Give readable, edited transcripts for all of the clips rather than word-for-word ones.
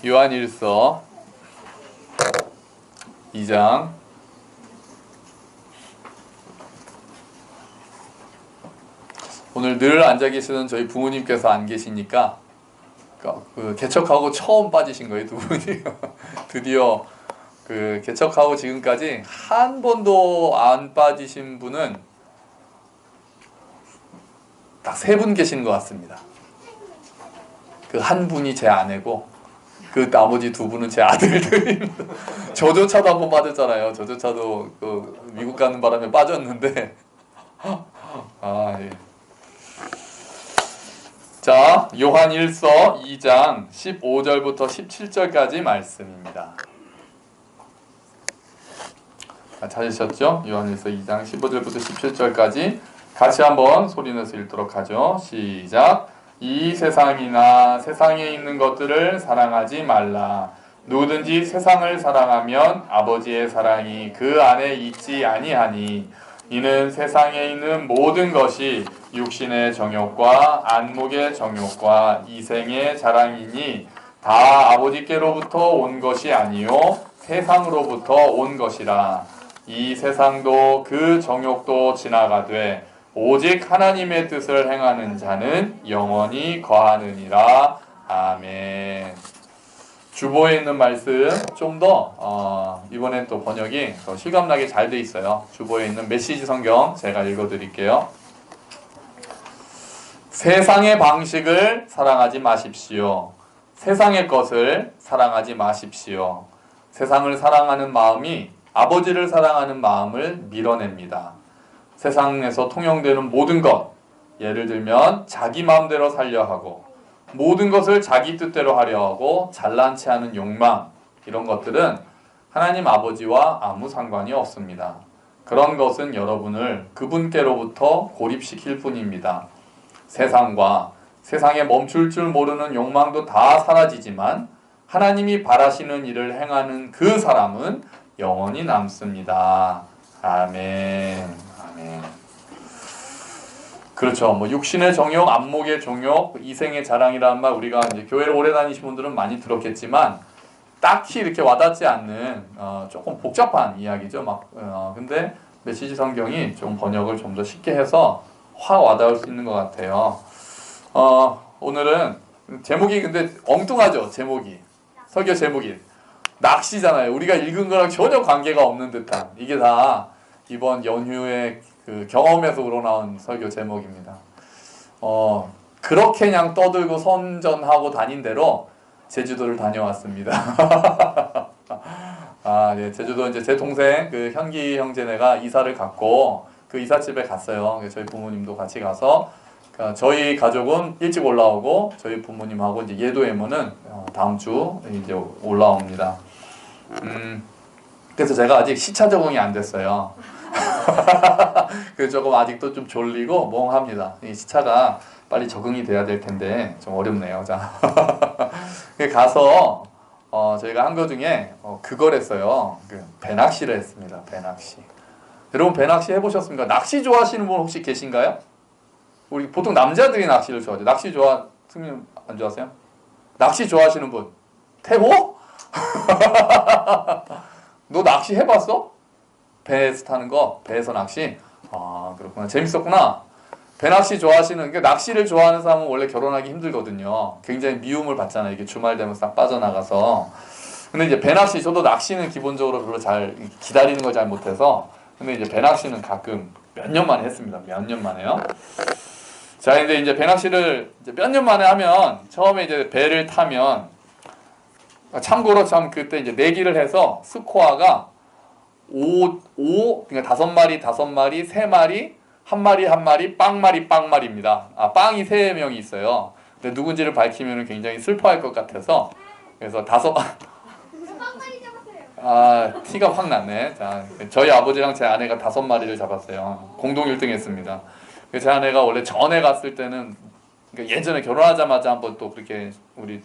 요한일서 2장 오늘 늘 앉아 계시던 저희 부모님께서 안 계시니까 개척하고 처음 빠지신 거예요, 두 분이. 드디어 개척하고 지금까지 한 번도 안 빠지신 분은 딱 3분 계시는 것 같습니다. 그 한 분이 제 아내고 그 나머지 2분은 제 아들들입니다. 저조차도 한 번 빠졌잖아요. 저조차도 미국 가는 바람에 빠졌는데 예. 자, 요한일서 2장 15절부터 17절까지 말씀입니다. 찾으셨죠? 요한일서 2장 15절부터 17절까지 같이 한번 소리내서 읽도록 하죠. 시작. 이 세상이나 세상에 있는 것들을 사랑하지 말라. 누구든지 세상을 사랑하면 아버지의 사랑이 그 안에 있지 아니하니 이는 세상에 있는 모든 것이 육신의 정욕과 안목의 정욕과 이생의 자랑이니 다 아버지께로부터 온 것이 아니요 세상으로부터 온 것이라. 이 세상도 그 정욕도 지나가되 오직 하나님의 뜻을 행하는 자는 영원히 거하느니라. 아멘. 주보에 있는 말씀 좀 더 이번엔 또 번역이 더 실감나게 잘 돼 있어요. 주보에 있는 메시지 성경 제가 읽어드릴게요. 세상의 방식을 사랑하지 마십시오. 세상의 것을 사랑하지 마십시오. 세상을 사랑하는 마음이 아버지를 사랑하는 마음을 밀어냅니다. 세상에서 통용되는 모든 것, 예를 들면 자기 마음대로 살려 하고 모든 것을 자기 뜻대로 하려 하고 잘난 체 하는 욕망, 이런 것들은 하나님 아버지와 아무 상관이 없습니다. 그런 것은 여러분을 그분께로부터 고립시킬 뿐입니다. 세상과 세상에 멈출 줄 모르는 욕망도 다 사라지지만 하나님이 바라시는 일을 행하는 그 사람은 영원히 남습니다. 아멘. 아멘. 그렇죠. 육신의 정욕, 안목의 정욕, 이생의 자랑이라는 말 우리가 이제 교회를 오래 다니신 분들은 많이 들었겠지만 딱히 이렇게 와닿지 않는 조금 복잡한 이야기죠. 근데 메시지 성경이 좀 번역을 좀 더 쉽게 해서 확 와닿을 수 있는 것 같아요. 오늘은 제목이 근데 엉뚱하죠. 제목이 설교 제목이 낚시잖아요. 우리가 읽은 거랑 전혀 관계가 없는 듯한, 이게 다 이번 연휴의 그 경험에서 우러나온 설교 제목입니다. 그렇게 그냥 떠들고 선전하고 다닌 대로 제주도를 다녀왔습니다. 예, 제주도 이제 제 동생 현기 형제네가 이사를 갔고 그 이삿집에 갔어요. 저희 부모님도 같이 가서 저희 가족은 일찍 올라오고 저희 부모님하고 이제 예도에모는 다음 주 이제 올라옵니다. 그래서 제가 아직 시차 적응이 안 됐어요. 그래서 조금 아직도 좀 졸리고 멍합니다. 이 시차가 빨리 적응이 돼야 될 텐데 좀 어렵네요. 자, 가서 저희가 한 거 중에 그걸 했어요. 배낚시를 했습니다. 배낚시. 여러분 배낚시 해보셨습니까? 낚시 좋아하시는 분 혹시 계신가요? 우리 보통 남자들이 낚시를 좋아하죠. 낚시 승님 안 좋아하세요? 낚시 좋아하시는 분? 태호? 너 낚시 해봤어? 배에서 타는 거? 배에서 낚시? 그렇구나. 재밌었구나. 배낚시 좋아하시는, 낚시를 좋아하는 사람은 원래 결혼하기 힘들거든요. 굉장히 미움을 받잖아요. 이게 주말 되면 싹 빠져나가서. 근데 이제 배낚시, 저도 낚시는 기본적으로 별로 잘 기다리는 걸 잘 못해서, 근데 이제 배낚시는 가끔 몇 년 만에 했습니다. 몇 년 만에요. 자, 근데 이제 배낚시를 이제 몇 년 만에 하면, 처음에 이제 배를 타면, 참고로 그때 이제 내기를 해서 스코어가 5, 그러니까 5마리, 3마리, 1마리, 빵마리입니다. 빵이 3명이 있어요. 근데 누군지를 밝히면 굉장히 슬퍼할 것 같아서, 그래서 티가 확 났네. 자, 저희 아버지랑 제 아내가 5마리를 잡았어요. 공동 1등 했습니다. 제 아내가 원래 전에 갔을 때는, 그러니까 예전에 결혼하자마자 한번 또 그렇게 우리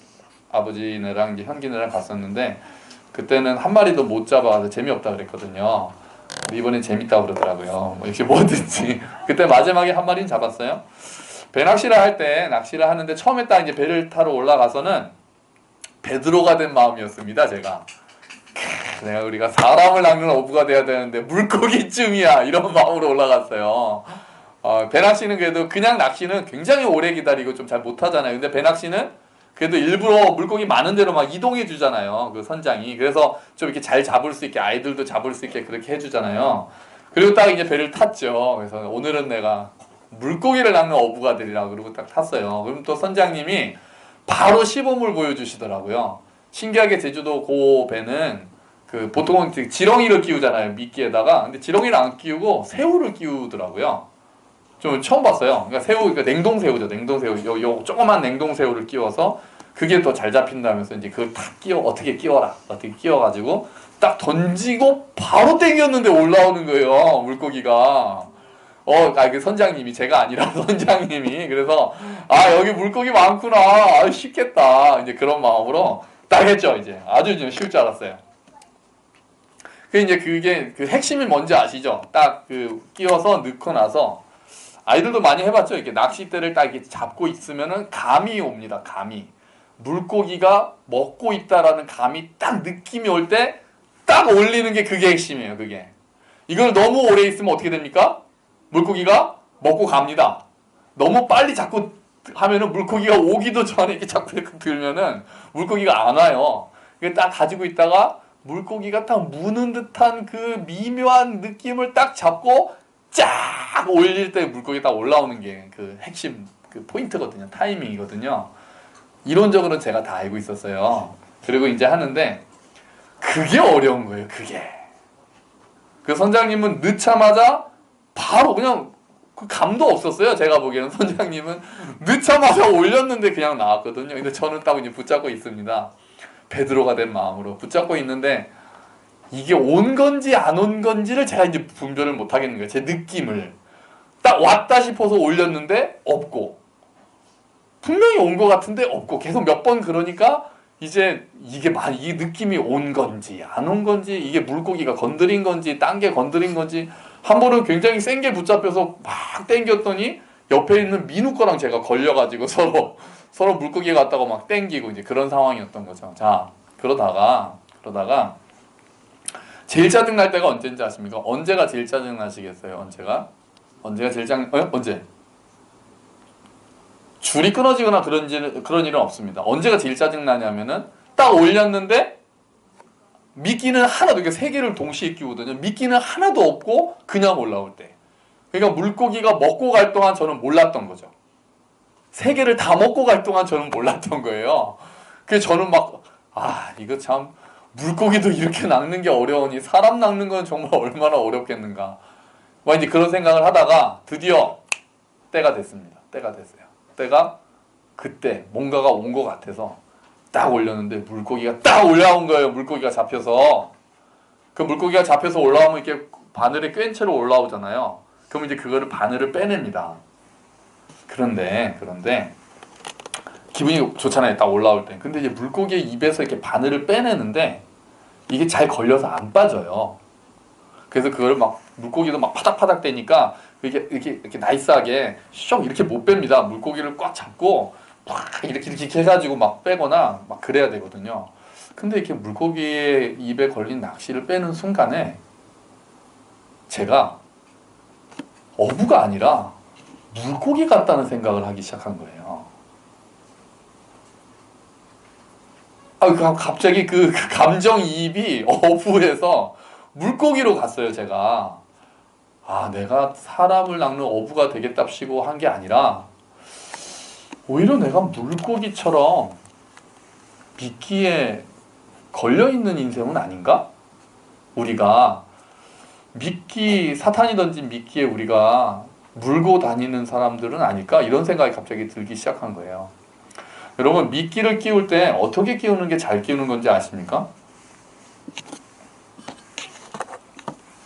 아버지네랑 이제 현기네랑 갔었는데, 그때는 1마리도 못 잡아서 재미없다 그랬거든요. 이번엔 재밌다고 그러더라고요. 이렇게 뭐든지. 그때 마지막에 1마리는 잡았어요. 배 낚시를 할 때, 낚시를 하는데 처음에 딱 이제 배를 타러 올라가서는 베드로가 된 마음이었습니다. 제가 우리가 사람을 낚는 어부가 돼야 되는데 물고기쯤이야 이런 마음으로 올라갔어요. 배낚시는 그래도 그냥 낚시는 굉장히 오래 기다리고 좀 잘 못하잖아요. 근데 배낚시는 그래도 일부러 물고기 많은 데로 막 이동해 주잖아요. 그 선장이. 그래서 좀 이렇게 잘 잡을 수 있게, 아이들도 잡을 수 있게 그렇게 해주잖아요. 그리고 딱 이제 배를 탔죠. 그래서 오늘은 내가 물고기를 낚는 어부가 되리라 그러고 딱 탔어요. 그럼 또 선장님이 바로 시범을 보여주시더라고요. 신기하게 제주도 그 배는 그 보통은 지렁이를 끼우잖아요. 미끼에다가. 근데 지렁이를 안 끼우고 새우를 끼우더라고요. 좀 처음 봤어요. 그러니까 새우, 그러니까 냉동새우죠. 냉동새우. 요 조그만 냉동새우를 끼워서 그게 더 잘 잡힌다면서 이제 그걸 탁 어떻게 끼워라. 어떻게 끼워가지고 딱 던지고 바로 땡겼는데 올라오는 거예요. 물고기가. 그 선장님이, 제가 아니라 선장님이. 그래서, 여기 물고기 많구나. 쉽겠다. 이제 그런 마음으로 딱 했죠, 이제. 아주 좀 쉬울 줄 알았어요. 그게 그 핵심이 뭔지 아시죠? 딱 끼워서 넣고 나서, 아이들도 많이 해봤죠? 이렇게 낚싯대를 딱 이렇게 잡고 있으면은 감이 옵니다, 감이. 물고기가 먹고 있다라는 감이 딱 느낌이 올 때 딱 올리는 게 그게 핵심이에요, 그게. 이걸 너무 오래 있으면 어떻게 됩니까? 물고기가 먹고 갑니다. 너무 빨리 자꾸 하면은 물고기가 오기도 전에 이렇게 자꾸 들면은 물고기가 안 와요. 이게 딱 가지고 있다가 물고기가 딱 무는 듯한 그 미묘한 느낌을 딱 잡고 쫙 올릴 때 물고기 딱 올라오는 게 그 핵심 그 포인트거든요. 타이밍이거든요. 이론적으로는 제가 다 알고 있었어요. 그리고 이제 하는데 그게 어려운 거예요. 그게. 그 선장님은 넣자마자 바로 그냥 그 감도 없었어요. 제가 보기에는 선장님은 넣자마자 올렸는데 그냥 나왔거든요. 근데 저는 딱 이제 붙잡고 있습니다. 베드로가 된 마음으로 붙잡고 있는데 이게 온 건지 안 온 건지를 제가 이제 분별을 못 하겠는 거예요. 제 느낌을. 딱 왔다 싶어서 올렸는데 없고 분명히 온 것 같은데 없고 계속 몇 번 그러니까 이제 이게 이 느낌이 온 건지 안 온 건지 이게 물고기가 건드린 건지 딴 게 건드린 건지 한 번은 굉장히 센 게 붙잡혀서 막 당겼더니 옆에 있는 민우 거랑 제가 걸려가지고 서로 물고기 같다고 막 당기고 이제 그런 상황이었던 거죠. 자 그러다가 제일 짜증 날 때가 언제인지 아십니까? 언제가 제일 짜증 나시겠어요? 언제가 제일 언제? 줄이 끊어지거나 그런 일은 없습니다. 언제가 제일 짜증 나냐면은 딱 올렸는데 미끼는 하나도, 그러니까 세 개를 동시에 끼우거든요. 미끼는 하나도 없고 그냥 올라올 때. 그러니까 물고기가 먹고 갈 동안 저는 몰랐던 거죠. 세 개를 다 먹고 갈 동안 저는 몰랐던 거예요. 그래서 저는 이거 참 물고기도 이렇게 낚는 게 어려우니 사람 낚는 건 정말 얼마나 어렵겠는가. 이제 그런 생각을 하다가 드디어 때가 됐습니다. 때가 됐어요. 때가 그때 뭔가가 온 것 같아서 딱 올렸는데 물고기가 딱 올라온 거예요. 물고기가 잡혀서. 그 물고기가 잡혀서 올라오면 이렇게 바늘에 꿰인 채로 올라오잖아요. 그럼 이제 그거를 바늘을 빼냅니다. 그런데 기분이 좋잖아요. 딱 올라올 때. 근데 이제 물고기의 입에서 이렇게 바늘을 빼내는데 이게 잘 걸려서 안 빠져요. 그래서 그걸 물고기도 파닥파닥 대니까 이렇게 나이스하게 쇽 이렇게 못 뺍니다. 물고기를 꽉 잡고 막 이렇게 해가지고 빼거나 그래야 되거든요. 근데 이렇게 물고기의 입에 걸린 낚시를 빼는 순간에 제가 어부가 아니라 물고기 같다는 생각을 하기 시작한 거예요. 갑자기 그 감정이입이 어부에서 물고기로 갔어요, 제가. 내가 사람을 낚는 어부가 되겠답시고 한 게 아니라 오히려 내가 물고기처럼 미끼에 걸려있는 인생은 아닌가? 우리가 사탄이 던진 미끼에 우리가 물고 다니는 사람들은 아닐까? 이런 생각이 갑자기 들기 시작한 거예요. 여러분, 미끼를 끼울 때 어떻게 끼우는 게 잘 끼우는 건지 아십니까?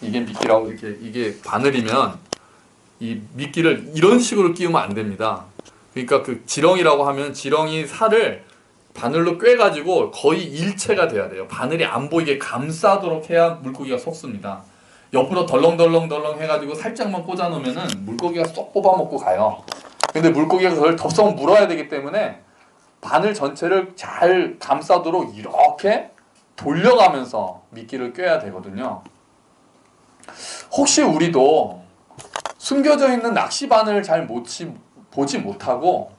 이게 미끼라고 이게 바늘이면 이 미끼를 이런 식으로 끼우면 안 됩니다. 그러니까 그 지렁이라고 하면 지렁이 살을 바늘로 꿰가지고 거의 일체가 돼야 돼요. 바늘이 안 보이게 감싸도록 해야 물고기가 속습니다. 옆으로 덜렁덜렁 해가지고 살짝만 꽂아 놓으면은 물고기가 쏙 뽑아먹고 가요. 근데 물고기가 그걸 덥석 물어야 되기 때문에 바늘 전체를 잘 감싸도록 이렇게 돌려가면서 미끼를 꿰야 되거든요. 혹시 우리도 숨겨져 있는 낚시바늘을 잘 보지 못하고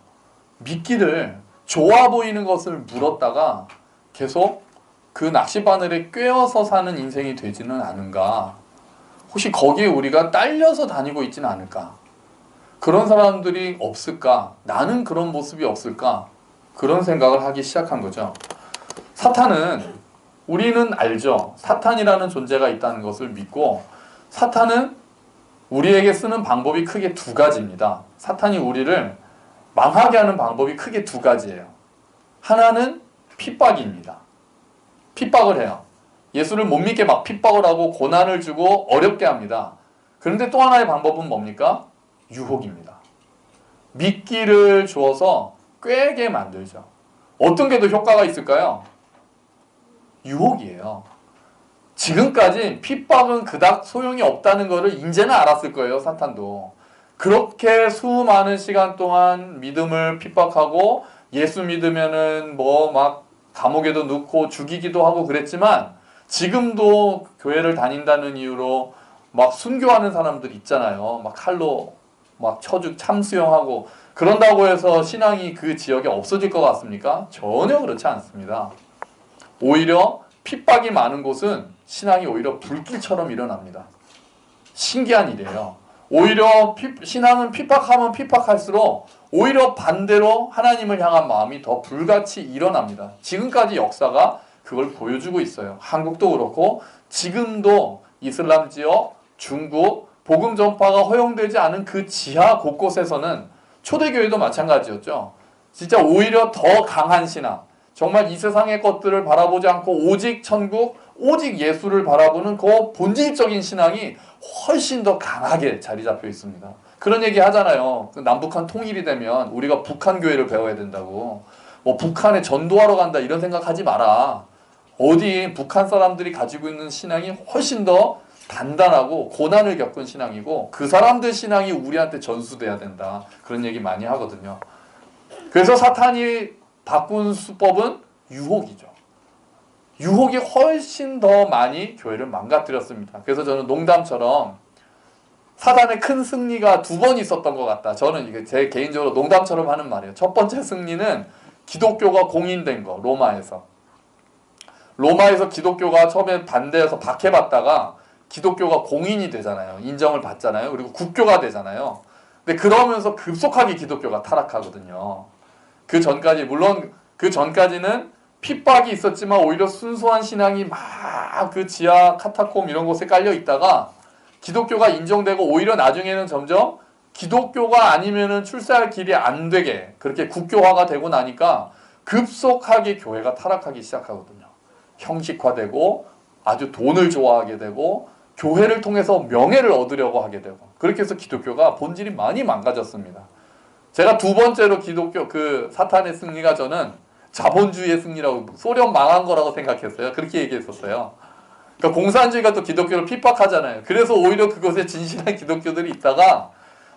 미끼를 좋아 보이는 것을 물었다가 계속 그 낚시바늘에 꿰어서 사는 인생이 되지는 않은가? 혹시 거기에 우리가 딸려서 다니고 있지는 않을까? 그런 사람들이 없을까? 나는 그런 모습이 없을까? 그런 생각을 하기 시작한 거죠. 사탄은, 우리는 알죠. 사탄이라는 존재가 있다는 것을 믿고, 사탄은 우리에게 쓰는 방법이 크게 두 가지입니다. 사탄이 우리를 망하게 하는 방법이 크게 두 가지예요. 하나는 핍박입니다. 핍박을 해요. 예수를 못 믿게 막 핍박을 하고 고난을 주고 어렵게 합니다. 그런데 또 하나의 방법은 뭡니까? 유혹입니다. 미끼를 주어서 꿰게 만들죠. 어떤 게 더 효과가 있을까요? 유혹이에요. 지금까지 핍박은 그닥 소용이 없다는 것을 이제는 알았을 거예요, 사탄도. 그렇게 수많은 시간 동안 믿음을 핍박하고 예수 믿으면은 뭐 막 감옥에도 넣고 죽이기도 하고 그랬지만 지금도 교회를 다닌다는 이유로 막 순교하는 사람들 있잖아요. 막 칼로 막 참수형하고 그런다고 해서 신앙이 그 지역에 없어질 것 같습니까? 전혀 그렇지 않습니다. 오히려 핍박이 많은 곳은 신앙이 오히려 불길처럼 일어납니다. 신기한 일이에요. 오히려 신앙은 핍박하면 핍박할수록 오히려 반대로 하나님을 향한 마음이 더 불같이 일어납니다. 지금까지 역사가 그걸 보여주고 있어요. 한국도 그렇고 지금도 이슬람 지역, 중국, 복음 전파가 허용되지 않은 그 지하 곳곳에서는 초대교회도 마찬가지였죠. 진짜 오히려 더 강한 신앙, 정말 이 세상의 것들을 바라보지 않고 오직 천국, 오직 예수를 바라보는 그 본질적인 신앙이 훨씬 더 강하게 자리 잡혀 있습니다. 그런 얘기 하잖아요. 남북한 통일이 되면 우리가 북한 교회를 배워야 된다고. 뭐 북한에 전도하러 간다 이런 생각하지 마라. 어디 북한 사람들이 가지고 있는 신앙이 훨씬 더 단단하고 고난을 겪은 신앙이고 그 사람들 신앙이 우리한테 전수돼야 된다. 그런 얘기 많이 하거든요. 그래서 사탄이 바꾼 수법은 유혹이죠. 유혹이 훨씬 더 많이 교회를 망가뜨렸습니다. 그래서 저는 농담처럼 사단의 큰 승리가 두 번 있었던 것 같다. 저는 이게 제 개인적으로 농담처럼 하는 말이에요. 첫 번째 승리는 기독교가 공인된 거, 로마에서. 로마에서 기독교가 처음에 반대해서 박해받다가 기독교가 공인이 되잖아요. 인정을 받잖아요. 그리고 국교가 되잖아요. 근데 그러면서 급속하게 기독교가 타락하거든요. 그 전까지는 핍박이 있었지만 오히려 순수한 신앙이 막 그 지하 카타콤 이런 곳에 깔려 있다가 기독교가 인정되고 오히려 나중에는 점점 기독교가 아니면은 출세할 길이 안 되게 그렇게 국교화가 되고 나니까 급속하게 교회가 타락하기 시작하거든요. 형식화되고 아주 돈을 좋아하게 되고 교회를 통해서 명예를 얻으려고 하게 되고 그렇게 해서 기독교가 본질이 많이 망가졌습니다. 제가 두 번째로 기독교 그 사탄의 승리가 저는 자본주의의 승리라고 소련 망한 거라고 생각했어요. 그렇게 얘기했었어요. 그러니까 공산주의가 또 기독교를 핍박하잖아요. 그래서 오히려 그것에 진실한 기독교들이 있다가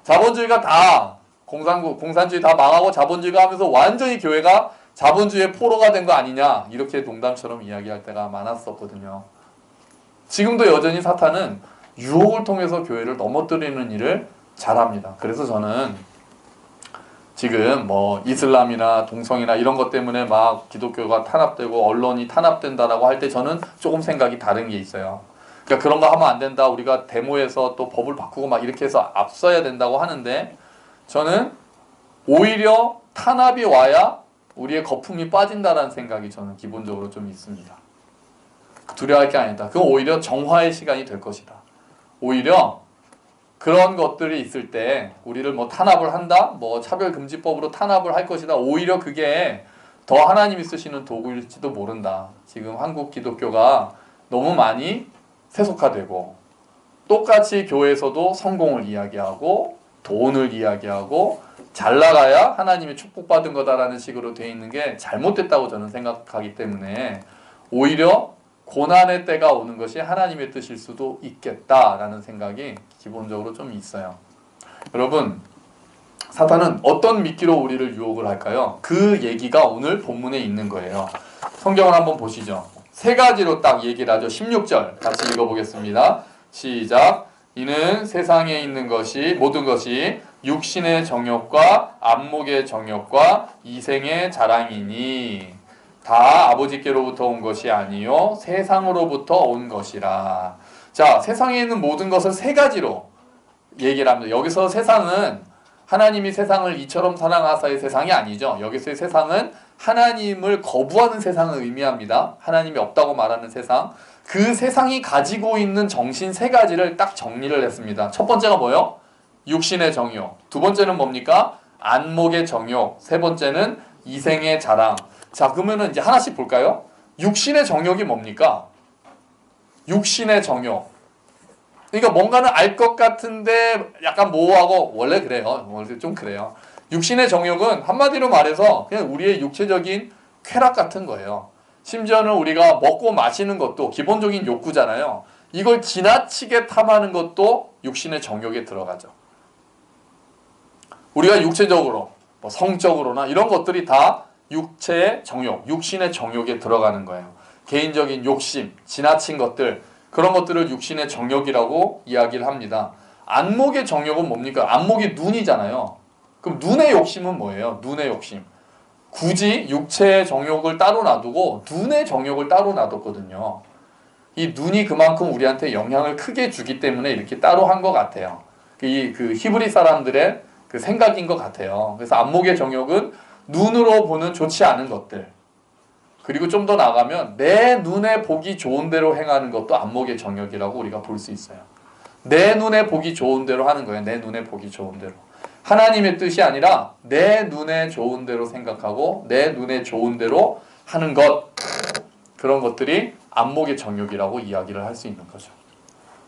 자본주의가 다 공산주의 다 망하고 자본주의가 하면서 완전히 교회가 자본주의의 포로가 된 거 아니냐 이렇게 농담처럼 이야기할 때가 많았었거든요. 지금도 여전히 사탄은 유혹을 통해서 교회를 넘어뜨리는 일을 잘합니다. 그래서 저는 지금 뭐 이슬람이나 동성이나 이런 것 때문에 막 기독교가 탄압되고 언론이 탄압된다라고 할 때 저는 조금 생각이 다른 게 있어요. 그러니까 그런 거 하면 안 된다. 우리가 데모에서 또 법을 바꾸고 막 이렇게 해서 앞서야 된다고 하는데 저는 오히려 탄압이 와야 우리의 거품이 빠진다라는 생각이 저는 기본적으로 좀 있습니다. 두려워할 게 아니다. 그건 오히려 정화의 시간이 될 것이다. 오히려 그런 것들이 있을 때 우리를 뭐 탄압을 한다, 뭐 차별금지법으로 탄압을 할 것이다. 오히려 그게 더 하나님이 쓰시는 도구일지도 모른다. 지금 한국 기독교가 너무 많이 세속화되고 똑같이 교회에서도 성공을 이야기하고 돈을 이야기하고 잘 나가야 하나님이 축복받은 거다라는 식으로 돼 있는 게 잘못됐다고 저는 생각하기 때문에 오히려 고난의 때가 오는 것이 하나님의 뜻일 수도 있겠다라는 생각이 기본적으로 좀 있어요. 여러분, 사탄은 어떤 미끼로 우리를 유혹을 할까요? 그 얘기가 오늘 본문에 있는 거예요. 성경을 한번 보시죠. 세 가지로 딱 얘기를 하죠. 16절 같이 읽어보겠습니다. 시작. 이는 세상에 있는 것이 모든 것이 육신의 정욕과 안목의 정욕과 이생의 자랑이니 다 아버지께로부터 온 것이 아니요 세상으로부터 온 것이라. 자, 세상에 있는 모든 것을 세 가지로 얘기를 합니다. 여기서 세상은 하나님이 세상을 이처럼 사랑하사의 세상이 아니죠. 여기서의 세상은 하나님을 거부하는 세상을 의미합니다. 하나님이 없다고 말하는 세상. 그 세상이 가지고 있는 정신 세 가지를 딱 정리를 했습니다. 첫 번째가 뭐예요? 육신의 정욕. 두 번째는 뭡니까? 안목의 정욕. 세 번째는 이생의 자랑. 자, 그러면은 이제 하나씩 볼까요? 육신의 정욕이 뭡니까? 육신의 정욕. 그러니까 뭔가는 알 것 같은데 약간 모호하고 원래 그래요. 원래 좀 그래요. 육신의 정욕은 한마디로 말해서 그냥 우리의 육체적인 쾌락 같은 거예요. 심지어는 우리가 먹고 마시는 것도 기본적인 욕구잖아요. 이걸 지나치게 탐하는 것도 육신의 정욕에 들어가죠. 우리가 육체적으로 뭐 성적으로나 이런 것들이 다 육체의 정욕, 육신의 정욕에 들어가는 거예요. 개인적인 욕심, 지나친 것들, 그런 것들을 육신의 정욕이라고 이야기를 합니다. 안목의 정욕은 뭡니까? 안목이 눈이잖아요. 그럼 눈의 욕심은 뭐예요? 눈의 욕심. 굳이 육체의 정욕을 따로 놔두고 눈의 정욕을 따로 놔뒀거든요. 이 눈이 그만큼 우리한테 영향을 크게 주기 때문에 이렇게 따로 한 것 같아요. 그 히브리 사람들의 그 생각인 것 같아요. 그래서 안목의 정욕은 눈으로 보는 좋지 않은 것들. 그리고 좀 더 나가면 내 눈에 보기 좋은 대로 행하는 것도 안목의 정욕이라고 우리가 볼 수 있어요. 내 눈에 보기 좋은 대로 하는 거예요. 내 눈에 보기 좋은 대로. 하나님의 뜻이 아니라 내 눈에 좋은 대로 생각하고 내 눈에 좋은 대로 하는 것. 그런 것들이 안목의 정욕이라고 이야기를 할 수 있는 거죠.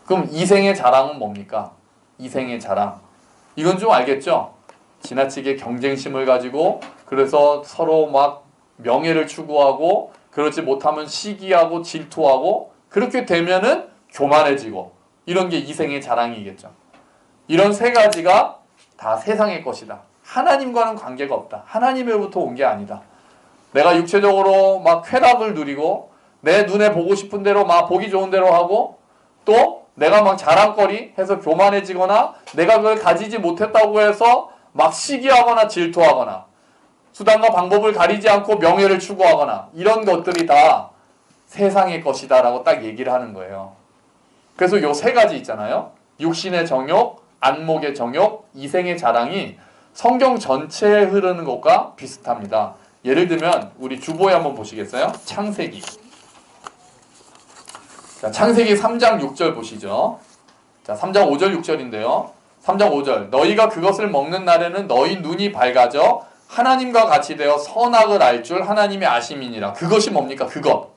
그럼 이생의 자랑은 뭡니까? 이생의 자랑. 이건 좀 알겠죠? 지나치게 경쟁심을 가지고 그래서 서로 막 명예를 추구하고 그렇지 못하면 시기하고 질투하고 그렇게 되면은 교만해지고 이런 게 이생의 자랑이겠죠. 이런 세 가지가 다 세상의 것이다. 하나님과는 관계가 없다. 하나님으로부터 온 게 아니다. 내가 육체적으로 막 쾌락을 누리고 내 눈에 보고 싶은 대로 막 보기 좋은 대로 하고 또 내가 막 자랑거리 해서 교만해지거나 내가 그걸 가지지 못했다고 해서 막 시기하거나 질투하거나 수단과 방법을 가리지 않고 명예를 추구하거나 이런 것들이 다 세상의 것이다 라고 딱 얘기를 하는 거예요. 그래서 요 세 가지 있잖아요. 육신의 정욕, 안목의 정욕, 이생의 자랑이 성경 전체에 흐르는 것과 비슷합니다. 예를 들면 우리 주보에 한번 보시겠어요? 창세기. 자, 창세기 3장 6절 보시죠. 자, 3장 5절 6절인데요. 3장 5절. 너희가 그것을 먹는 날에는 너희 눈이 밝아져 하나님과 같이 되어 선악을 알 줄 하나님의 아심이니라. 그것이 뭡니까? 그것.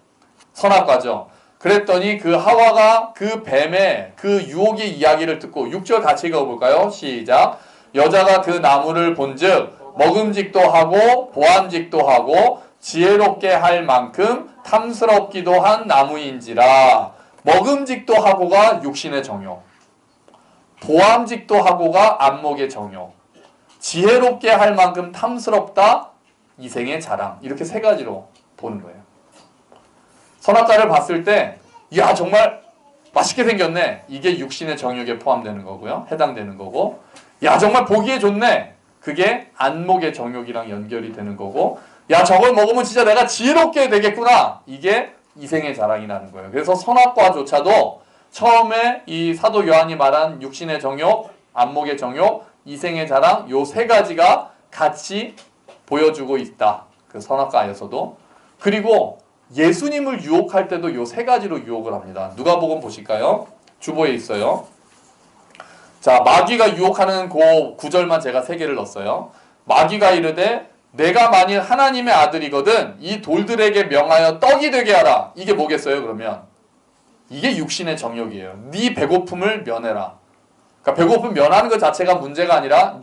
선악과죠. 그랬더니 그 하와가 그 뱀의 그 유혹의 이야기를 듣고 6절 같이 읽어볼까요? 시작. 여자가 그 나무를 본즉 먹음직도 하고 보암직도 하고 지혜롭게 할 만큼 탐스럽기도 한 나무인지라. 먹음직도 하고가 육신의 정욕, 보암직도 하고가 안목의 정욕, 지혜롭게 할 만큼 탐스럽다 이생의 자랑. 이렇게 세 가지로 보는 거예요. 선악과를 봤을 때 야 정말 맛있게 생겼네. 이게 육신의 정욕에 포함되는 거고요. 해당되는 거고. 야 정말 보기에 좋네. 그게 안목의 정욕이랑 연결이 되는 거고. 야 저걸 먹으면 진짜 내가 지혜롭게 되겠구나. 이게 이생의 자랑이라는 거예요. 그래서 선악과조차도 처음에 이 사도 요한이 말한 육신의 정욕, 안목의 정욕, 이생의 자랑 요 세 가지가 같이 보여주고 있다. 그 선악과에서도. 그리고 예수님을 유혹할 때도 요 세 가지로 유혹을 합니다. 누가복음 보실까요? 주보에 있어요. 자, 마귀가 유혹하는 그 구절만 제가 세 개를 넣었어요. 마귀가 이르되 내가 만일 하나님의 아들이거든 이 돌들에게 명하여 떡이 되게 하라. 이게 뭐겠어요 그러면? 이게 육신의 정욕이에요. 네 배고픔을 면해라. 그러니까 배고픔 면하는 것 자체가 문제가 아니라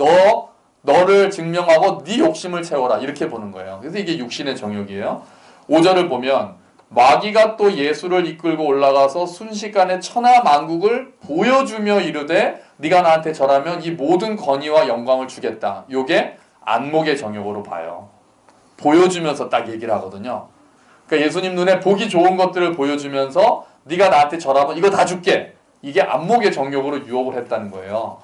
너를 증명하고 네 욕심을 채워라. 이렇게 보는 거예요. 그래서 이게 육신의 정욕이에요. 5절을 보면 마귀가 또 예수를 이끌고 올라가서 순식간에 천하 만국을 보여주며 이르되 네가 나한테 절하면 이 모든 권위와 영광을 주겠다. 요게 안목의 정욕으로 봐요. 보여주면서 딱 얘기를 하거든요. 그러니까 예수님 눈에 보기 좋은 것들을 보여주면서 네가 나한테 절하면 이거 다 줄게. 이게 안목의 정욕으로 유혹을 했다는 거예요.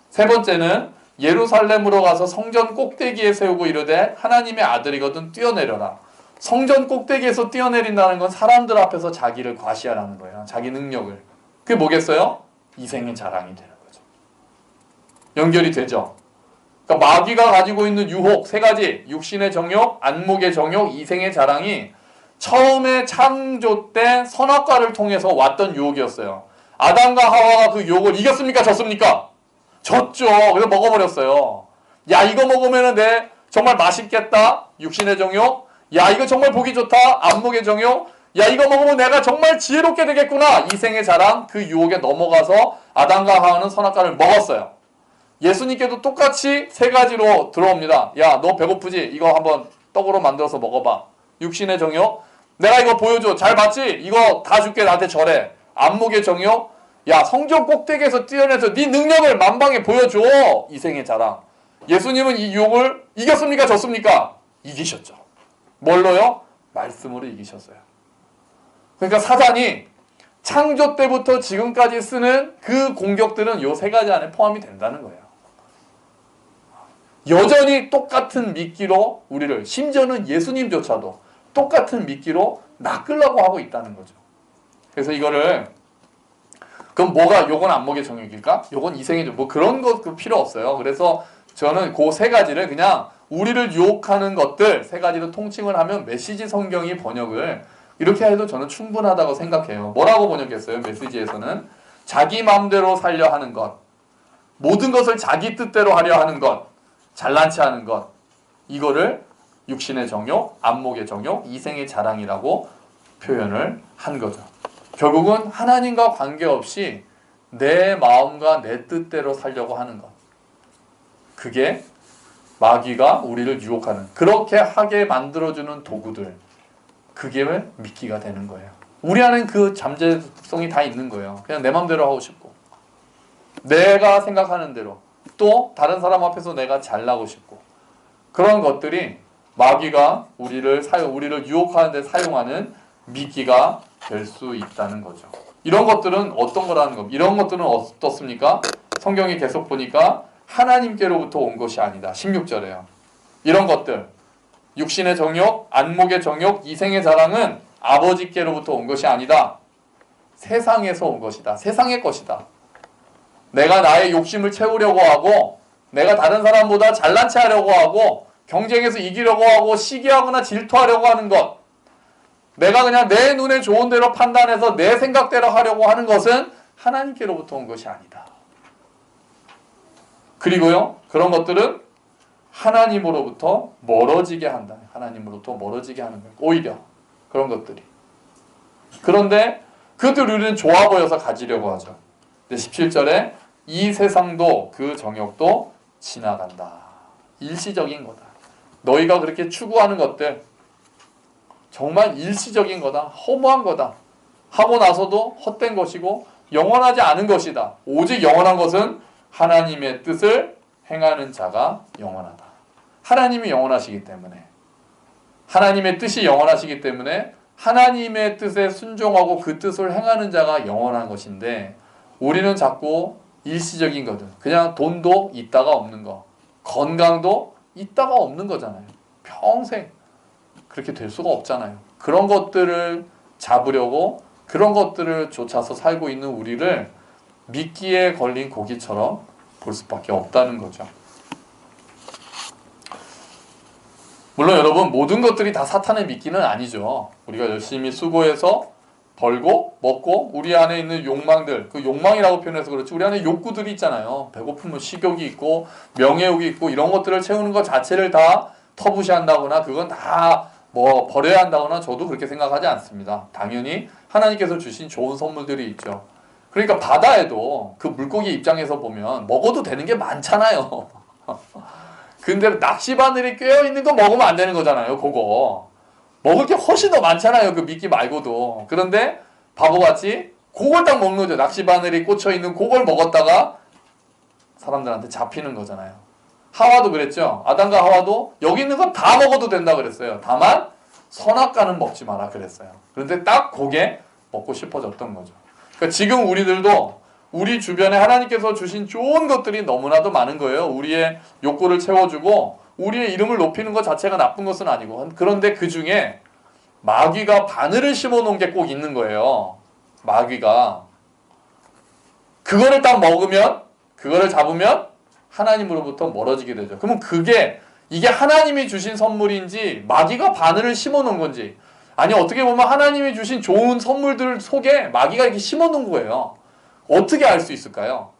세 번째는 예루살렘으로 가서 성전 꼭대기에 세우고 이르되 하나님의 아들이거든 뛰어내려라. 성전 꼭대기에서 뛰어내린다는 건 사람들 앞에서 자기를 과시하라는 거예요. 자기 능력을. 그게 뭐겠어요? 이생의 자랑이 되는 거죠. 연결이 되죠. 그러니까 마귀가 가지고 있는 유혹 세 가지, 육신의 정욕, 안목의 정욕, 이생의 자랑이 처음에 창조 때 선악과를 통해서 왔던 유혹이었어요. 아담과 하와가 그 유혹을 이겼습니까? 졌습니까? 졌죠. 그래서 먹어버렸어요. 야, 이거 먹으면 내 정말 맛있겠다. 육신의 정욕. 야, 이거 정말 보기 좋다. 안목의 정욕. 야, 이거 먹으면 내가 정말 지혜롭게 되겠구나. 이생의 자랑. 그 유혹에 넘어가서 아담과 하와는 선악과를 먹었어요. 예수님께도 똑같이 세 가지로 들어옵니다. 야, 너 배고프지? 이거 한번 떡으로 만들어서 먹어봐. 육신의 정욕. 내가 이거 보여줘. 잘 봤지? 이거 다 줄게. 나한테 절해. 안목의 정욕. 야, 성전 꼭대기에서 뛰어내서 네 능력을 만방에 보여줘. 이생의 자랑. 예수님은 이 유혹을 이겼습니까? 졌습니까? 이기셨죠. 뭘로요? 말씀으로 이기셨어요. 그러니까 사단이 창조 때부터 지금까지 쓰는 그 공격들은 요 세 가지 안에 포함이 된다는 거예요. 여전히 똑같은 미끼로 우리를, 심지어는 예수님조차도 똑같은 미끼로 낚으려고 하고 있다는 거죠. 그래서 이거를, 그럼 뭐가, 요건 안목의 정욕일까? 요건 이생의 정욕, 뭐 그런 거 필요 없어요. 그래서 저는 그 세 가지를 그냥 우리를 유혹하는 것들 세 가지로 통칭을 하면 메시지 성경이 번역을 이렇게 해도 저는 충분하다고 생각해요. 뭐라고 번역했어요? 메시지에서는 자기 마음대로 살려 하는 것, 모든 것을 자기 뜻대로 하려 하는 것, 잘난체 하는 것, 이거를 육신의 정욕, 안목의 정욕, 이생의 자랑이라고 표현을 한 거죠. 결국은 하나님과 관계없이 내 마음과 내 뜻대로 살려고 하는 것, 그게 마귀가 우리를 유혹하는, 그렇게 하게 만들어주는 도구들, 그게 미끼가 되는 거예요. 우리 안엔 그 잠재성이 다 있는 거예요. 그냥 내 맘대로 하고 싶고, 내가 생각하는 대로, 또 다른 사람 앞에서 내가 잘나고 싶고, 그런 것들이 마귀가 우리를 유혹하는 데 사용하는 미끼가 될 수 있다는 거죠. 이런 것들은 어떤 거라는 겁니다. 이런 것들은 어떻습니까? 성경이 계속 보니까 하나님께로부터 온 것이 아니다. 16절에요. 이런 것들, 육신의 정욕, 안목의 정욕, 이생의 자랑은 아버지께로부터 온 것이 아니다. 세상에서 온 것이다. 세상의 것이다. 내가 나의 욕심을 채우려고 하고, 내가 다른 사람보다 잘난 체 하려고 하고, 경쟁에서 이기려고 하고, 시기하거나 질투하려고 하는 것, 내가 그냥 내 눈에 좋은 대로 판단해서 내 생각대로 하려고 하는 것은 하나님께로부터 온 것이 아니다. 그리고요, 그런 것들은 하나님으로부터 멀어지게 한다. 하나님으로부터 멀어지게 하는 거예요. 오히려 그런 것들이. 그런데 그것들 우리는 좋아 보여서 가지려고 하죠. 근데 17절에 이 세상도 그 정욕도 지나간다. 일시적인 거다. 너희가 그렇게 추구하는 것들 정말 일시적인 거다. 허무한 거다. 하고 나서도 헛된 것이고 영원하지 않은 것이다. 오직 영원한 것은 하나님의 뜻을 행하는 자가 영원하다. 하나님이 영원하시기 때문에, 하나님의 뜻이 영원하시기 때문에 하나님의 뜻에 순종하고 그 뜻을 행하는 자가 영원한 것인데, 우리는 자꾸 일시적인 거든, 그냥 돈도 있다가 없는 거, 건강도 있다가 없는 거잖아요. 평생 그렇게 될 수가 없잖아요. 그런 것들을 잡으려고, 그런 것들을 쫓아서 살고 있는 우리를 미끼에 걸린 고기처럼 볼 수밖에 없다는 거죠. 물론 여러분, 모든 것들이 다 사탄의 미끼는 아니죠. 우리가 열심히 수고해서 벌고 먹고 우리 안에 있는 욕망들, 그 욕망이라고 표현해서 그렇지, 우리 안에 욕구들이 있잖아요. 배고프면 식욕이 있고 명예욕이 있고, 이런 것들을 채우는 것 자체를 다 터부시한다거나 그건 다 뭐 버려야 한다거나 저도 그렇게 생각하지 않습니다. 당연히 하나님께서 주신 좋은 선물들이 있죠. 그러니까 바다에도 그 물고기 입장에서 보면 먹어도 되는 게 많잖아요. 근데 낚시 바늘이 꿰어있는 거 먹으면 안 되는 거잖아요. 그거 먹을 게 훨씬 더 많잖아요. 그 미끼 말고도. 그런데 바보같이 그걸 딱 먹는 거죠. 낚시 바늘이 꽂혀있는 그걸 먹었다가 사람들한테 잡히는 거잖아요. 하와도 그랬죠. 아담과 하와도 여기 있는 건 다 먹어도 된다 그랬어요. 다만 선악과는 먹지 마라 그랬어요. 그런데 딱 그게 먹고 싶어졌던 거죠. 그러니까 지금 우리들도 우리 주변에 하나님께서 주신 좋은 것들이 너무나도 많은 거예요. 우리의 욕구를 채워주고 우리의 이름을 높이는 것 자체가 나쁜 것은 아니고, 그런데 그 중에 마귀가 바늘을 심어놓은 게 꼭 있는 거예요. 마귀가 그거를 딱 먹으면, 그거를 잡으면 하나님으로부터 멀어지게 되죠. 그러면 이게 하나님이 주신 선물인지 마귀가 바늘을 심어놓은 건지, 아니 어떻게 보면 하나님이 주신 좋은 선물들 속에 마귀가 이렇게 심어놓은 거예요. 어떻게 알 수 있을까요?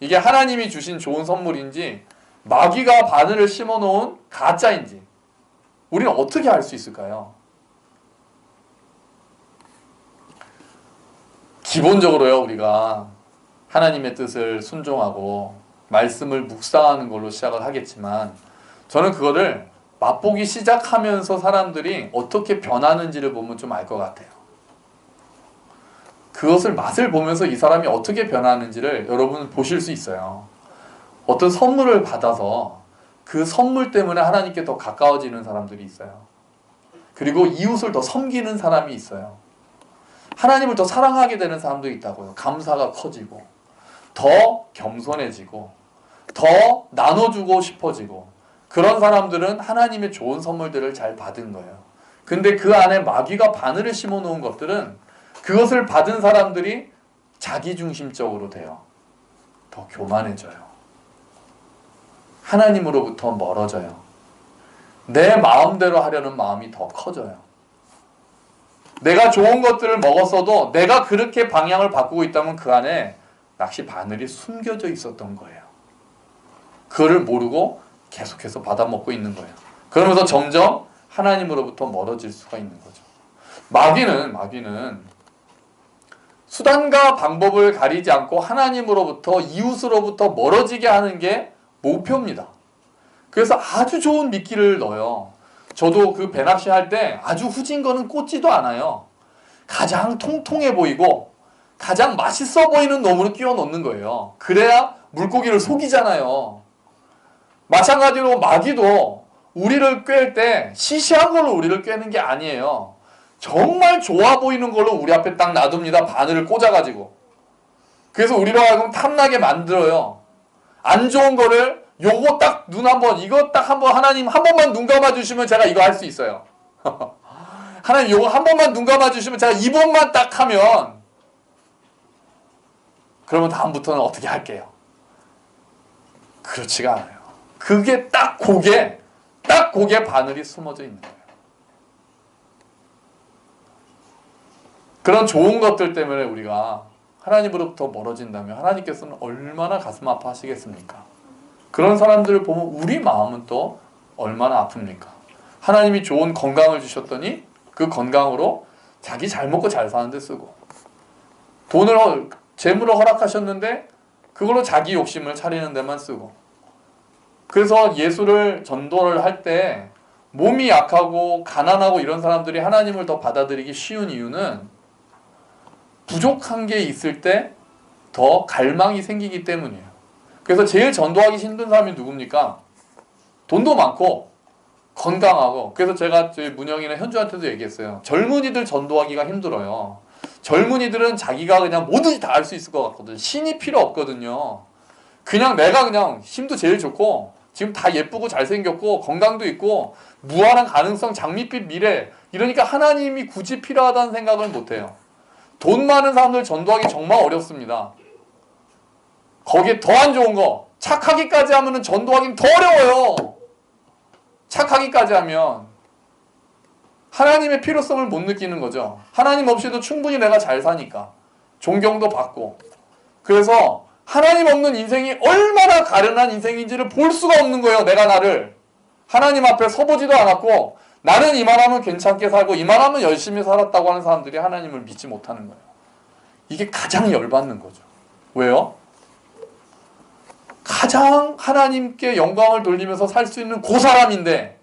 이게 하나님이 주신 좋은 선물인지 마귀가 바늘을 심어놓은 가짜인지 우리는 어떻게 알 수 있을까요? 기본적으로요, 우리가 하나님의 뜻을 순종하고 말씀을 묵상하는 걸로 시작을 하겠지만, 저는 그거를 맛보기 시작하면서 사람들이 어떻게 변하는지를 보면 좀 알 것 같아요. 그것을 맛을 보면서 이 사람이 어떻게 변하는지를 여러분 보실 수 있어요. 어떤 선물을 받아서 그 선물 때문에 하나님께 더 가까워지는 사람들이 있어요. 그리고 이웃을 더 섬기는 사람이 있어요. 하나님을 더 사랑하게 되는 사람도 있다고요. 감사가 커지고 더 겸손해지고 더 나눠주고 싶어지고, 그런 사람들은 하나님의 좋은 선물들을 잘 받은 거예요. 근데 그 안에 마귀가 바늘을 심어놓은 것들은 그것을 받은 사람들이 자기중심적으로 돼요. 더 교만해져요. 하나님으로부터 멀어져요. 내 마음대로 하려는 마음이 더 커져요. 내가 좋은 것들을 먹었어도 내가 그렇게 방향을 바꾸고 있다면 그 안에 낚시 바늘이 숨겨져 있었던 거예요. 그거를 모르고 계속해서 받아먹고 있는 거예요. 그러면서 점점 하나님으로부터 멀어질 수가 있는 거죠. 마귀는 수단과 방법을 가리지 않고 하나님으로부터, 이웃으로부터 멀어지게 하는 게 목표입니다. 그래서 아주 좋은 미끼를 넣어요. 저도 그 배낚시 할 때 아주 후진 거는 꽂지도 않아요. 가장 통통해 보이고 가장 맛있어 보이는 놈으로 끼워 넣는 거예요. 그래야 물고기를 속이잖아요. 마찬가지로 마귀도 우리를 꿰을 때 시시한 걸로 우리를 꿰는 게 아니에요. 정말 좋아 보이는 걸로 우리 앞에 딱 놔둡니다. 바늘을 꽂아가지고. 그래서 우리로 하여금 탐나게 만들어요. 안 좋은 거를 요거 딱 눈 한번, 이거 딱 한번, 하나님 한 번만 눈 감아주시면 제가 이거 할 수 있어요. 하나님 요거 한 번만 눈 감아주시면 제가 이 번만 딱 하면, 그러면 다음부터는 어떻게 할게요? 그렇지가 않아요. 그게 딱 고개 바늘이 숨어져 있는 거예요. 그런 좋은 것들 때문에 우리가 하나님으로부터 멀어진다면 하나님께서는 얼마나 가슴 아파하시겠습니까? 그런 사람들을 보면 우리 마음은 또 얼마나 아픕니까? 하나님이 좋은 건강을 주셨더니 그 건강으로 자기 잘 먹고 잘 사는데 쓰고, 돈을, 재물을 허락하셨는데 그걸로 자기 욕심을 차리는 데만 쓰고, 그래서 예수를 전도를 할 때 몸이 약하고 가난하고 이런 사람들이 하나님을 더 받아들이기 쉬운 이유는 부족한 게 있을 때 더 갈망이 생기기 때문이에요. 그래서 제일 전도하기 힘든 사람이 누굽니까? 돈도 많고 건강하고. 그래서 제가 저희 문영이나 현주한테도 얘기했어요. 젊은이들 전도하기가 힘들어요. 젊은이들은 자기가 그냥 뭐든지 다 할 수 있을 것 같거든요. 신이 필요 없거든요. 그냥 내가 그냥 힘도 제일 좋고 지금 다 예쁘고 잘생겼고 건강도 있고 무한한 가능성, 장밋빛 미래, 이러니까 하나님이 굳이 필요하다는 생각을 못해요. 돈 많은 사람들 전도하기 정말 어렵습니다. 거기에 더 안 좋은 거, 착하기까지 하면 전도하기는 더 어려워요. 착하기까지 하면 하나님의 필요성을 못 느끼는 거죠. 하나님 없이도 충분히 내가 잘 사니까 존경도 받고. 그래서 하나님 없는 인생이 얼마나 가련한 인생인지를 볼 수가 없는 거예요. 내가 나를 하나님 앞에 서보지도 않았고, 나는 이만하면 괜찮게 살고 이만하면 열심히 살았다고 하는 사람들이 하나님을 믿지 못하는 거예요. 이게 가장 열받는 거죠. 왜요? 가장 하나님께 영광을 돌리면서 살 수 있는 그 사람인데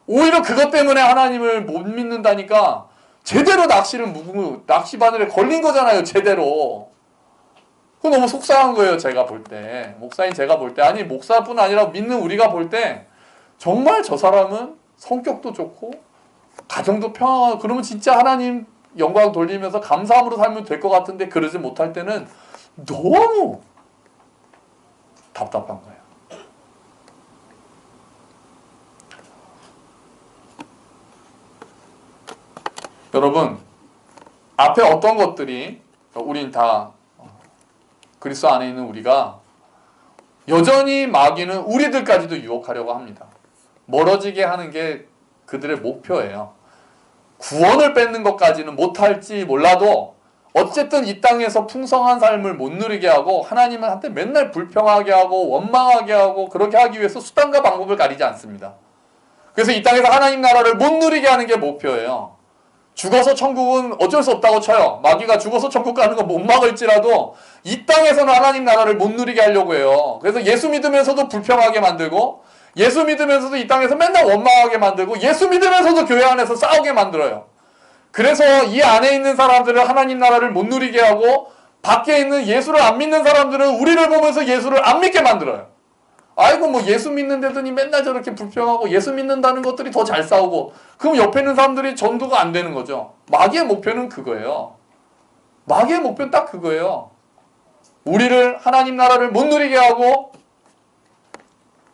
오히려 그것 때문에 하나님을 못 믿는다니까 제대로 낚시 바늘에 걸린 거잖아요. 제대로. 그거 너무 속상한 거예요. 제가 볼 때. 목사인 제가 볼 때. 아니 목사뿐 아니라 믿는 우리가 볼 때 정말 저 사람은 성격도 좋고 가정도 평안하고 그러면 진짜 하나님 영광 돌리면서 감사함으로 살면 될 것 같은데 그러지 못할 때는 너무 답답한 거예요. 여러분, 앞에 어떤 것들이 우린 다 그리스도 안에 있는 우리가 여전히 마귀는 우리들까지도 유혹하려고 합니다. 멀어지게 하는 게 그들의 목표예요. 구원을 뺏는 것까지는 못할지 몰라도 어쨌든 이 땅에서 풍성한 삶을 못 누리게 하고 하나님한테 맨날 불평하게 하고 원망하게 하고 그렇게 하기 위해서 수단과 방법을 가리지 않습니다. 그래서 이 땅에서 하나님 나라를 못 누리게 하는 게 목표예요. 죽어서 천국은 어쩔 수 없다고 쳐요. 마귀가 죽어서 천국 가는 거 못 막을지라도 이 땅에서는 하나님 나라를 못 누리게 하려고 해요. 그래서 예수 믿으면서도 불평하게 만들고 예수 믿으면서도 이 땅에서 맨날 원망하게 만들고 예수 믿으면서도 교회 안에서 싸우게 만들어요. 그래서 이 안에 있는 사람들은 하나님 나라를 못 누리게 하고 밖에 있는 예수를 안 믿는 사람들은 우리를 보면서 예수를 안 믿게 만들어요. 아이고 뭐 예수 믿는데더니 맨날 저렇게 불평하고 예수 믿는다는 것들이 더 잘 싸우고 그럼 옆에 있는 사람들이 전도가 안 되는 거죠. 마귀의 목표는 그거예요. 마귀의 목표는 딱 그거예요. 우리를 하나님 나라를 못 누리게 하고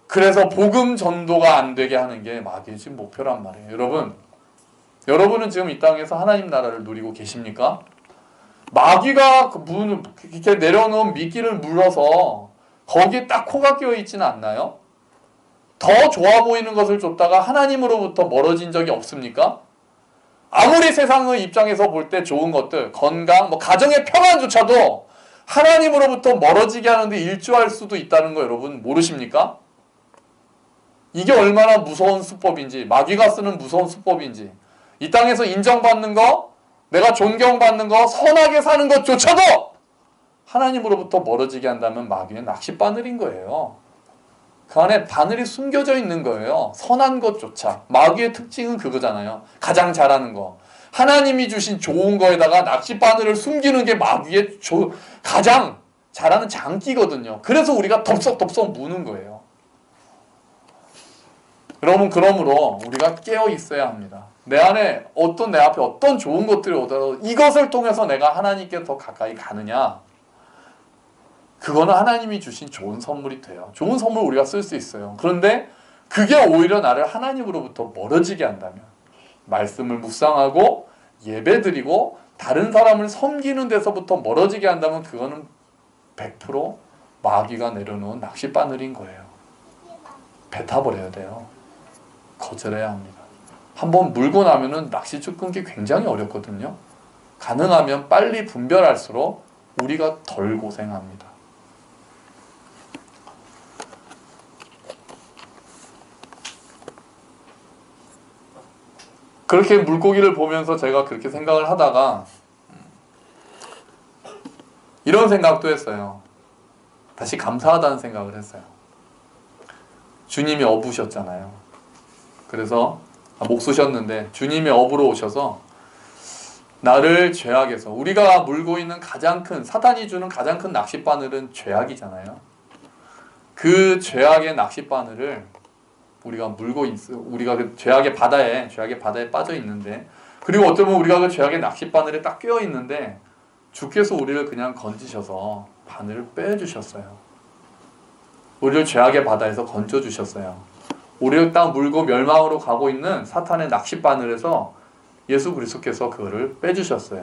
그래서 복음 전도가 안 되게 하는 게 마귀의 지금 목표란 말이에요. 여러분은 지금 이 땅에서 하나님 나라를 누리고 계십니까? 마귀가 이렇게 내려놓은 미끼를 물어서 거기에 딱 코가 끼어 있지는 않나요? 더 좋아 보이는 것을 줬다가 하나님으로부터 멀어진 적이 없습니까? 아무리 세상의 입장에서 볼 때 좋은 것들, 건강, 가정의 평안조차도 하나님으로부터 멀어지게 하는데 일조할 수도 있다는 거 여러분 모르십니까? 이게 얼마나 무서운 수법인지, 마귀가 쓰는 무서운 수법인지, 이 땅에서 인정받는 거, 내가 존경받는 거, 선하게 사는 것조차도 하나님으로부터 멀어지게 한다면 마귀의 낚싯바늘인 거예요. 그 안에 바늘이 숨겨져 있는 거예요. 선한 것조차. 마귀의 특징은 그거잖아요. 가장 잘하는 거. 하나님이 주신 좋은 거에다가 낚싯바늘을 숨기는 게 마귀의 가장 잘하는 장기거든요. 그래서 우리가 덥석덥석 무는 거예요. 여러분, 그러므로 우리가 깨어 있어야 합니다. 내 앞에 어떤 좋은 것들이 오더라도 이것을 통해서 내가 하나님께 더 가까이 가느냐? 그거는 하나님이 주신 좋은 선물이 돼요. 좋은 선물 우리가 쓸 수 있어요. 그런데 그게 오히려 나를 하나님으로부터 멀어지게 한다면, 말씀을 묵상하고 예배드리고 다른 사람을 섬기는 데서부터 멀어지게 한다면 그거는 100% 마귀가 내려놓은 낚싯바늘인 거예요. 뱉어버려야 돼요. 거절해야 합니다. 한번 물고 나면은 낚싯줄 끊기 굉장히 어렵거든요. 가능하면 빨리 분별할수록 우리가 덜 고생합니다. 그렇게 물고기를 보면서 제가 그렇게 생각을 하다가 이런 생각도 했어요. 다시 감사하다는 생각을 했어요. 주님이 어부셨잖아요. 그래서 목 쏘셨는데 주님이 어부로 오셔서 나를 죄악에서, 우리가 물고 있는 사탄이 주는 가장 큰 낚싯바늘은 죄악이잖아요. 그 죄악의 낚싯바늘을 우리가 우리가 그 죄악의 바다에 빠져 있는데, 그리고 어쩌면 우리가 그 죄악의 낚싯바늘에 딱 끼어 있는데 주께서 우리를 그냥 건지셔서 바늘을 빼주셨어요. 우리를 죄악의 바다에서 건져주셨어요. 우리를 딱 물고 멸망으로 가고 있는 사탄의 낚싯바늘에서 예수 그리스도께서 그거를 빼주셨어요.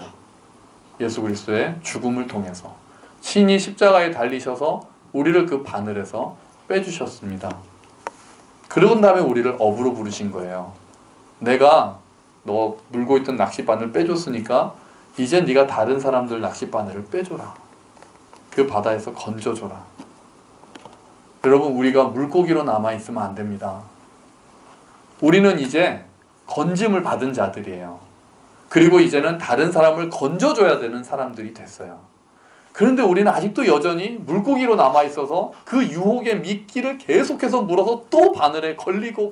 예수 그리스도의 죽음을 통해서 친히 십자가에 달리셔서 우리를 그 바늘에서 빼주셨습니다. 그러고 다음에 우리를 어부로 부르신 거예요. 내가 너 물고 있던 낚싯바늘 빼줬으니까 이제 네가 다른 사람들 낚싯바늘을 빼줘라. 그 바다에서 건져줘라. 여러분, 우리가 물고기로 남아있으면 안 됩니다. 우리는 이제 건짐을 받은 자들이에요. 그리고 이제는 다른 사람을 건져줘야 되는 사람들이 됐어요. 그런데 우리는 아직도 여전히 물고기로 남아있어서 그 유혹의 미끼를 계속해서 물어서 또 바늘에 걸리고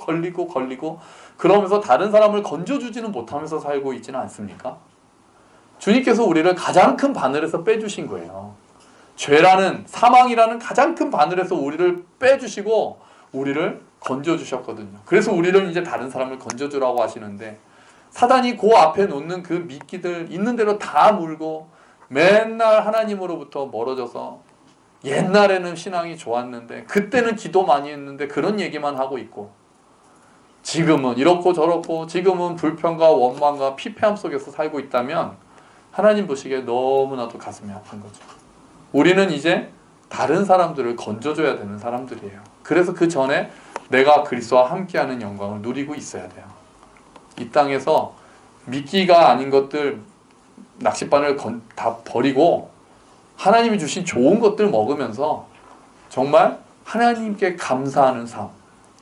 그러면서 다른 사람을 건져주지는 못하면서 살고 있지는 않습니까? 주님께서 우리를 가장 큰 바늘에서 빼주신 거예요. 죄라는, 사망이라는 가장 큰 바늘에서 우리를 빼주시고 우리를 건져주셨거든요. 그래서 우리를 이제 다른 사람을 건져주라고 하시는데, 사단이 그 앞에 놓는 그 미끼들 있는 대로 다 물고 맨날 하나님으로부터 멀어져서, 옛날에는 신앙이 좋았는데, 그때는 기도 많이 했는데 그런 얘기만 하고 있고, 지금은 이렇고 저렇고, 지금은 불평과 원망과 피폐함 속에서 살고 있다면 하나님 보시기에 너무나도 가슴이 아픈 거죠. 우리는 이제 다른 사람들을 건져줘야 되는 사람들이에요. 그래서 그 전에 내가 그리스도와 함께하는 영광을 누리고 있어야 돼요. 이 땅에서 미끼가 아닌 것들, 낚싯바늘 다 버리고 하나님이 주신 좋은 것들 먹으면서 정말 하나님께 감사하는 삶,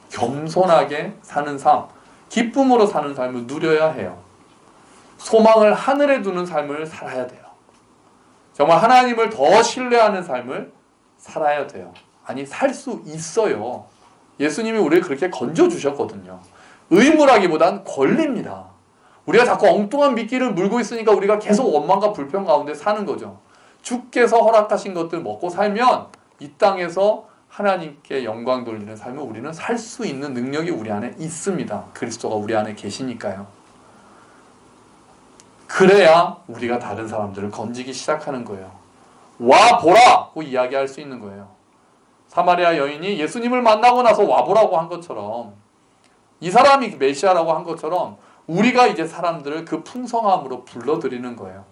겸손하게 사는 삶, 기쁨으로 사는 삶을 누려야 해요. 소망을 하늘에 두는 삶을 살아야 돼요. 정말 하나님을 더 신뢰하는 삶을 살아야 돼요. 아니, 살 수 있어요. 예수님이 우리를 그렇게 건져주셨거든요. 의무라기보단 권리입니다. 우리가 자꾸 엉뚱한 미끼를 물고 있으니까 우리가 계속 원망과 불평 가운데 사는 거죠. 주께서 허락하신 것들 먹고 살면 이 땅에서 하나님께 영광 돌리는 삶을 우리는 살 수 있는 능력이 우리 안에 있습니다. 그리스도가 우리 안에 계시니까요. 그래야 우리가 다른 사람들을 건지기 시작하는 거예요. 와보라고 이야기할 수 있는 거예요. 사마리아 여인이 예수님을 만나고 나서 와보라고 한 것처럼, 이 사람이 메시아라고 한 것처럼 우리가 이제 사람들을 그 풍성함으로 불러들이는 거예요.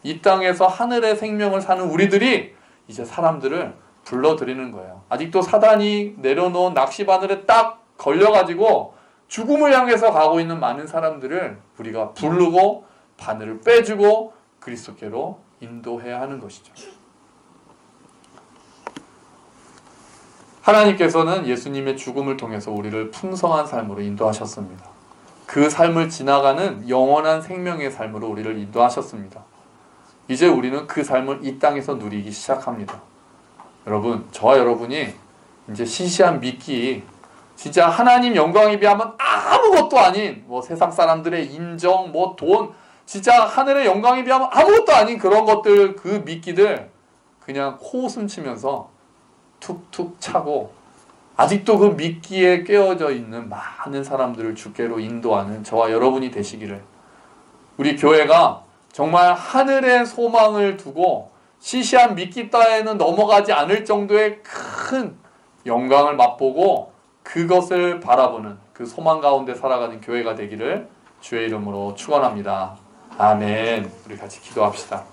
이 땅에서 하늘의 생명을 사는 우리들이 이제 사람들을 불러들이는 거예요. 아직도 사단이 내려놓은 낚시바늘에 딱 걸려가지고 죽음을 향해서 가고 있는 많은 사람들을 우리가 부르고 바늘을 빼주고 그리스도께로 인도해야 하는 것이죠. 하나님께서는 예수님의 죽음을 통해서 우리를 풍성한 삶으로 인도하셨습니다. 그 삶을 지나가는 영원한 생명의 삶으로 우리를 인도하셨습니다. 이제 우리는 그 삶을 이 땅에서 누리기 시작합니다. 여러분, 저와 여러분이 이제 시시한 미끼, 진짜 하나님 영광에 비하면 아무것도 아닌 세상 사람들의 인정, 돈, 진짜 하늘의 영광에 비하면 아무것도 아닌 그런 것들, 그 미끼들 그냥 코웃음 치면서 툭툭 차고 아직도 그 미끼에 깨어져 있는 많은 사람들을 주께로 인도하는 저와 여러분이 되시기를, 우리 교회가 정말 하늘의 소망을 두고 시시한 미끼 따위에는 넘어가지 않을 정도의 큰 영광을 맛보고 그것을 바라보는 그 소망 가운데 살아가는 교회가 되기를 주의 이름으로 축원합니다. 아멘. 우리 같이 기도합시다.